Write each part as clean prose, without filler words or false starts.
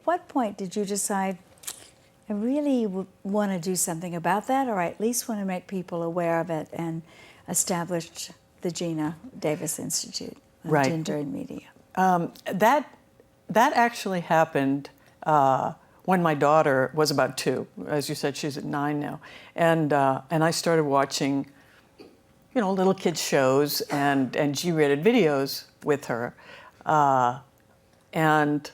what point did you decide, I really want to do something about that, or I at least want to make people aware of it, and established the Geena Davis Institute on Right. Gender and Media? That actually happened when my daughter was about 2. As you said, she's at 9 now, and I started watching, little kids shows and G-rated videos with her, and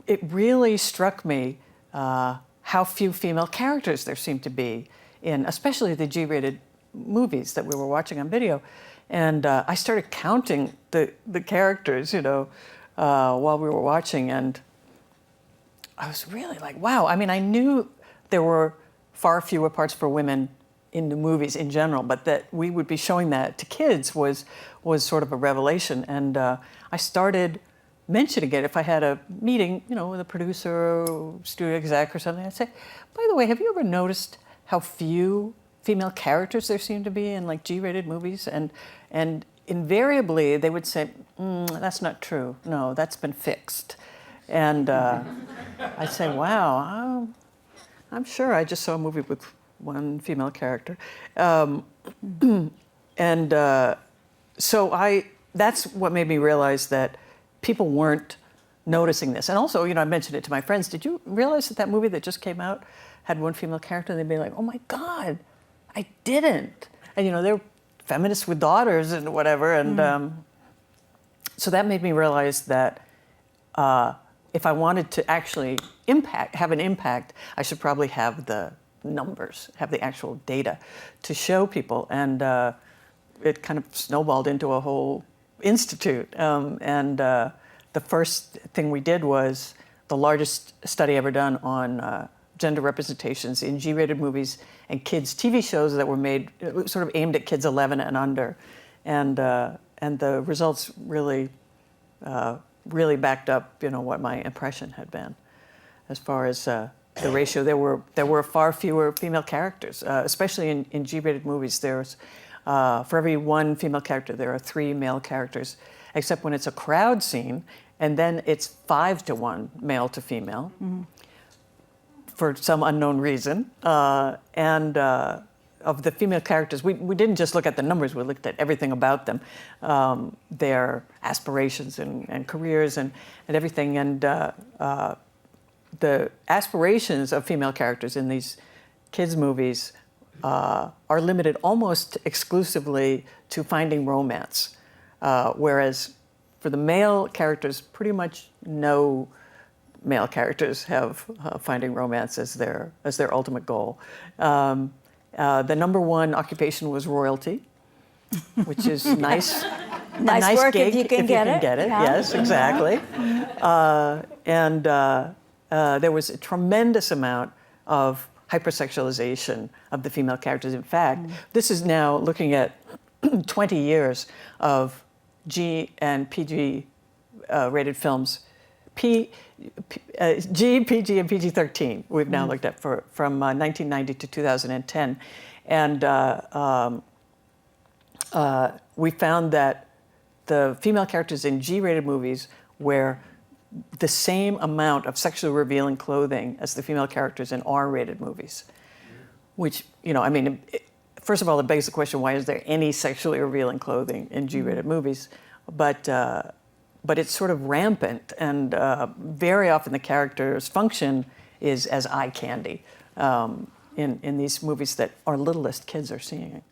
it really struck me how few female characters there seemed to be in, especially the G-rated movies that we were watching on video, and I started counting the characters, while we were watching, and I was really like, wow. I mean, I knew there were far fewer parts for women in the movies in general, but that we would be showing that to kids was sort of a revelation. And I started mentioning it. If I had a meeting, with a producer or studio exec or something, I'd say, by the way, have you ever noticed how few female characters there seem to be in like G-rated movies? And invariably they would say, that's not true. No, that's been fixed. And I'd say, wow, I'm sure I just saw a movie with one female character. So that's what made me realize that people weren't noticing this. And also, I mentioned it to my friends. Did you realize that movie that just came out had one female character? And they'd be like, oh my God, I didn't. And they're feminists with daughters and whatever. And so that made me realize that if I wanted to actually have an impact, I should probably have the numbers, have the actual data to show people. And it kind of snowballed into a whole institute. The first thing we did was the largest study ever done on gender representations in G-rated movies and kids' TV shows that were made sort of aimed at kids 11 and under. And the results really backed up, what my impression had been as far as the ratio. There were far fewer female characters, especially in G-rated movies. There's for every 1 female character, there are 3 male characters, except when it's a crowd scene, and then it's 5 to 1 male to female for some unknown reason. Of the female characters, we didn't just look at the numbers, we looked at everything about them, their aspirations and careers and everything. And the aspirations of female characters in these kids' movies are limited almost exclusively to finding romance, whereas for the male characters, pretty much no male characters have finding romance as their ultimate goal. The number 1 occupation was royalty, which is nice. Nice work gig if you can get it. Yeah. Yes, exactly. There was a tremendous amount of hypersexualization of the female characters. In fact, this is now looking at 20 years of G and PG rated films. G, PG, and PG-13 we've now looked at from 1990 to 2010. And we found that the female characters in G-rated movies wear the same amount of sexually revealing clothing as the female characters in R-rated movies. Which, first of all, it begs the question, why is there any sexually revealing clothing in G-rated movies? But it's sort of rampant, and very often the character's function is as eye candy in these movies that our littlest kids are seeing.